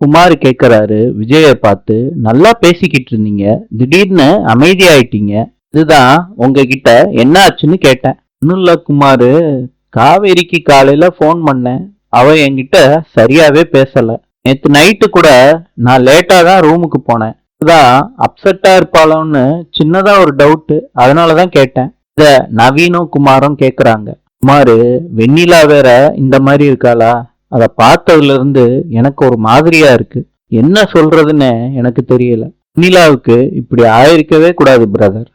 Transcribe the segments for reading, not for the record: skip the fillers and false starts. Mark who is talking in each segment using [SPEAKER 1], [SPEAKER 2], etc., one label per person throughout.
[SPEAKER 1] குமார் கேக்குறாரு விஜய பார்த்து. நல்லா பேசிக்கிட்டு இருந்தீங்க, திடீர்னு அமைதியாயிட்டீங்க. இதுதான் உங்ககிட்ட என்ன ஆச்சுன்னு கேட்டேன். ஒன்னும் இல்ல குமாரு, காவேரிக்கு காலையில ஃபோன் பண்ணேன். அவ என்கிட்ட சரியாவே பேசல. நேத்து நைட்டு கூட நான் லேட்டா தான் ரூமுக்கு போனேன். இதுதான் அப்செட்டா இருப்பாளோன்னு சின்னதா ஒரு டவுட், அதனாலதான் கேட்டேன். இத நவீனும் குமாரும் கேக்குறாங்க. குமாரு, வெண்ணிலா வேற இந்த மாதிரி இருக்காளா? அத பார்த்ததுல இருந்து எனக்கு ஒரு மாதிரியா இருக்கு. என்ன சொல்றதுன்னு எனக்கு தெரியல. வெண்ணிலாவுக்கு இப்படி ஆயிருக்கவே கூடாது பிரதர்.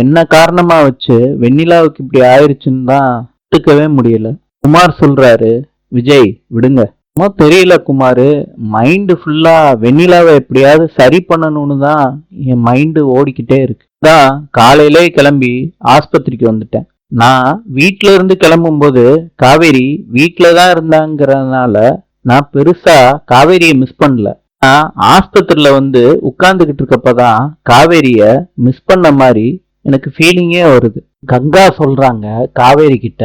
[SPEAKER 1] என்ன காரணமா வச்சு வெண்ணிலாவுக்கு இப்படி ஆயிருச்சுன்னு தான் ஒத்துக்கவே முடியல. குமார் சொல்றாரு, விஜய் விடுங்க. தெரியல குமாரு, மைண்டு ஃபுல்லா வெண்ணிலாவை எப்படியாவது சரி பண்ணணும்னு தான் என் மைண்டு ஓடிக்கிட்டே இருக்கு. தான் காலையிலே கிளம்பி ஆஸ்பத்திரிக்கு வந்துட்டேன். நான் வீட்ல இருந்து கிளம்பும் போது காவேரி வீட்ல தான் இருந்தாங்கிறதுனால நான் பெருசா காவேரியை மிஸ் பண்ணல. நான் ஆஸ்பத்திரியில வந்து உட்கார்ந்துகிட்டு இருக்கப்பதான் காவேரிய மிஸ் பண்ண மாதிரி எனக்கு ஃபீலிங்கே வருது. கங்கா சொல்றாங்க காவேரி கிட்ட,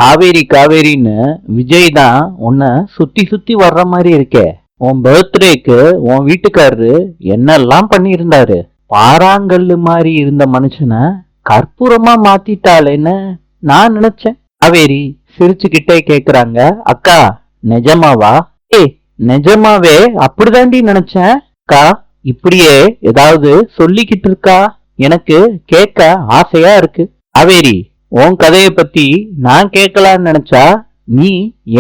[SPEAKER 1] காவேரி காவேரின்னு விஜய் தான் உன்னை சுத்தி சுத்தி வர்ற மாதிரி இருக்கே. உன் பர்த்டேக்கு உன் வீட்டுக்காரரு என்னெல்லாம் பண்ணியிருந்தாரு. பாறாங்கல்லு மாதிரி இருந்த மனுஷனை கற்பூரமா மாத்திட்டாளேன்னு நான் நினைச்சேன். காவேரி சிரிச்சுக்கிட்டே கேக்குறாங்க, அக்கா நிஜமாவா? நிஜமாவே அப்படிதாண்டி நினைச்சேன். அக்கா இப்படியே ஏதாவது சொல்லிக்கிட்டு இருக்கா, எனக்கு கேட்க ஆசையா இருக்கு. காவேரி, உன் கதைய பத்தி நான் கேட்கலான்னு நினைச்சா நீ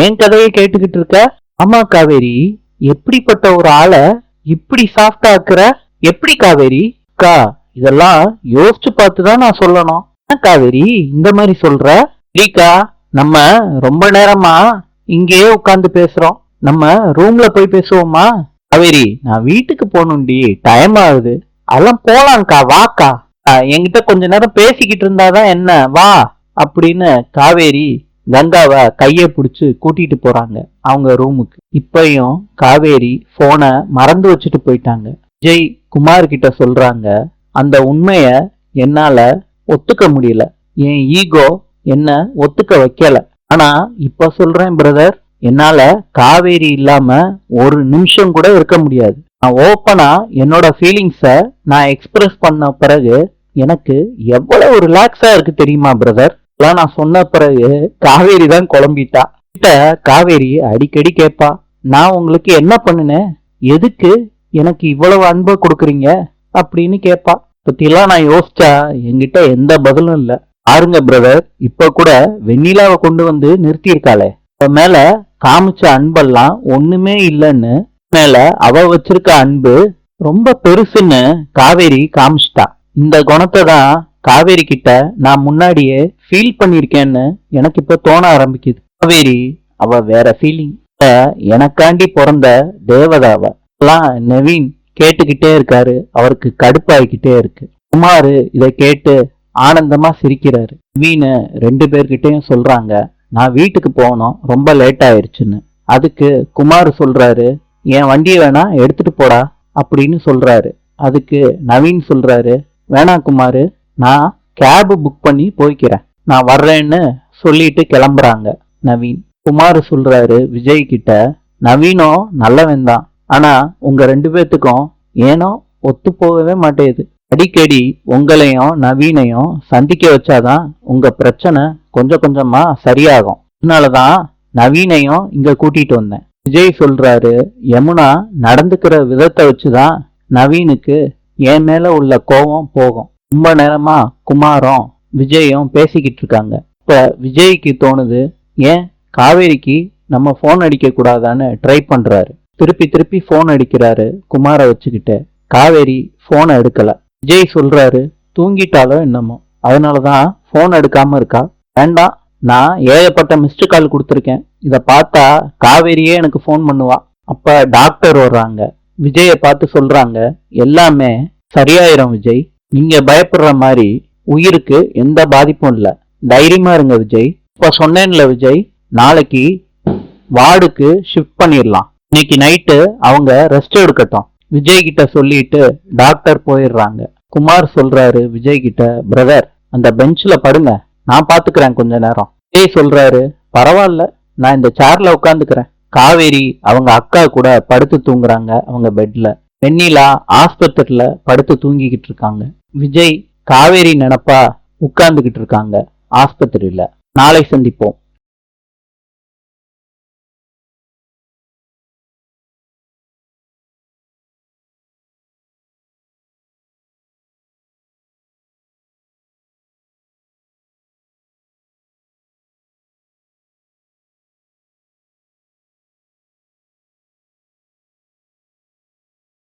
[SPEAKER 1] என் கதையை கேட்டுக்கிட்டு இருக்க. ஆமா காவேரி, எப்படிப்பட்ட ஒரு ஆளை இப்படி சாஃப்டா ஆக்குற? எப்படி காவேரி? அக்கா இதெல்லாம் யோசிச்சு பார்த்துதான் நான் சொல்லணும். காவேரி இந்த மாதிரி சொல்ற? இல்லைக்கா, நம்ம ரொம்ப நேரமா இங்கேயே உட்கார்ந்து பேசுறோம். நம்ம ரூம்ல போய் பேசுவோமா? காவேரி, நான் வீட்டுக்கு போகணும்டி, டைம் ஆகுது. அதெல்லாம் போலாம்க்கா, வாக்கா. என்கிட்ட கொஞ்ச நேரம் பேசிக்கிட்டு இருந்தாதான் என்ன, வா அப்படின்னு காவேரி கங்காவை கைய பிடிச்சு கூட்டிட்டு போறாங்க அவங்க ரூமுக்கு. இப்பயும் காவேரி போனை மறந்து வச்சுட்டு போயிட்டாங்க. விஜய் குமார் கிட்ட சொல்றாங்க, அந்த உண்மைய என்னால ஒத்துக்க முடியல. என் ஈகோ என்ன ஒத்துக்க வைக்கல. ஆனா இப்ப சொல்றேன் பிரதர், என்னால காவேரி இல்லாம ஒரு நிமிஷம் கூட இருக்க முடியாது. நான் ஓப்பனா என்னோட ஃபீலிங்ஸ நான் எக்ஸ்பிரஸ் பண்ண பிறகு எனக்கு எவ்வளவு ரிலாக்ஸா இருக்கு தெரியுமா பிரதர்? நான் சொன்ன பிறகு காவேரி தான் குழம்பிட்டா. கிட்ட காவேரி அடிக்கடி கேட்பா, நான் உங்களுக்கு என்ன பண்ணுனேன், எதுக்கு எனக்கு இவ்வளவு அன்பை கொடுக்குறீங்க அப்படின்னு கேட்பா. பத்தியெல்லாம் நான் யோசிச்சா என்கிட்ட எந்த பதிலும் இல்ல. பாருங்க பிரதர், இப்ப கூட வெண்ணிலாவை கொண்டு வந்து நிறுத்தி இருக்காளே, அவ மேல காமிச்ச அன்பெல்லாம் ஒண்ணுமே இல்லைன்னு, மேல அவ வச்சிருக்க அன்பு ரொம்ப பெருசுன்னு காவேரி காமிச்சிட்டா. இந்த குணத்தை தான் காவேரி கிட்ட நான் முன்னாடியே ஃபீல் பண்ணிருக்கேன்னு எனக்கு இப்ப தோண ஆரம்பிக்குது. காவேரி அவ வேற ஃபீலிங், எனக்காண்டி பிறந்த தேவதாவ. நவீன் கேட்டுக்கிட்டே இருக்காரு, அவருக்கு கடுப்பாகிக்கிட்டே இருக்கு. குமாரு இதை கேட்டு ஆனந்தமா சிரிக்கிறாரு. நவீன ரெண்டு பேர்கிட்டையும் சொல்றாங்க, நான் வீட்டுக்கு போகணும், ரொம்ப லேட் ஆயிருச்சுன்னு. அதுக்கு குமார் சொல்றாரு, என் வண்டியை வேணா எடுத்துட்டு போடா அப்படின்னு சொல்றாரு. அதுக்கு நவீன் சொல்றாரு, வேணாம் குமாரு, நான் கேப் புக் பண்ணி போய்க்கிறேன், நான் வர்றேன்னு சொல்லிட்டு கிளம்புறாங்க நவீன். குமார் சொல்றாரு விஜய் கிட்ட, நவீனும் நல்லவன் தான், ஆனா உங்க ரெண்டு பேத்துக்கும் ஏனோ ஒத்து போகவே மாட்டேது. அடிக்கடி உங்களையும் நவீனையும் சந்திக்க வச்சாதான் உங்க பிரச்சனை கொஞ்சம் கொஞ்சமா சரியாகும். அதனாலதான் நவீனையும் இங்க கூட்டிட்டு வந்தேன். விஜய் சொல்றாரு, யமுனா நடந்துக்கிற விதத்தை வச்சுதான் நவீனுக்கு என் மேல உள்ள கோபம் போகும். ரொம்ப நேரமா குமாரும் விஜயும் பேசிக்கிட்டு இருக்காங்க. இப்ப விஜய்க்கு தோணுது, ஏன் காவேரிக்கு நம்ம போன் அடிக்க கூடாதான்னு ட்ரை பண்றாரு. திருப்பி திருப்பி போன் அடிக்கிறாரு குமாரை வச்சுக்கிட்டு. காவேரி போனை எடுக்கல. விஜய் சொல்றாரு, தூங்கிட்டாலோ என்னமோ, அதனாலதான் போன் எடுக்காம இருக்கா. வேண்டாம், நான் ஏகப்பட்ட மிஸ்டு கால் கொடுத்துருக்கேன், இத பார்த்தா காவேரியே எனக்கு போன் பண்ணுவா. அப்ப டாக்டர் வர்றாங்க. விஜய பார்த்து சொல்றாங்க, எல்லாமே சரியாயிரும் விஜய், நீங்க பயப்படுற மாதிரி உயிருக்கு எந்த பாதிப்பும் இல்ல, தைரியமா இருங்க விஜய். இப்ப சொன்னேன்ல விஜய், நாளைக்கு வார்டுக்கு ஷிஃப்ட் பண்ணிடலாம், இன்னைக்கு நைட்டு அவங்க ரெஸ்ட் எடுக்கட்டும் விஜய் கிட்ட சொல்லிட்டு டாக்டர் போயிடுறாங்க. குமார் சொல்றாரு விஜய் கிட்ட, பிரதர் அந்த பெஞ்ச்ல படுங்க, நான் பாத்துக்கிறேன் கொஞ்ச நேரம். விஜய் சொல்றாரு, பரவாயில்ல, நான் இந்த சேர்ல உட்காந்துக்கிறேன், காவேரி அவங்க அக்கா கூட படுத்து தூங்குறாங்க அவங்க பெட்ல. வெண்ணிலா ஆஸ்பத்திரியில படுத்து தூங்கிக்கிட்டு இருக்காங்க. விஜய் காவேரி நினைப்பா உட்கார்ந்துகிட்டு இருக்காங்க ஆஸ்பத்திரியில. நாளை சந்திப்போம்.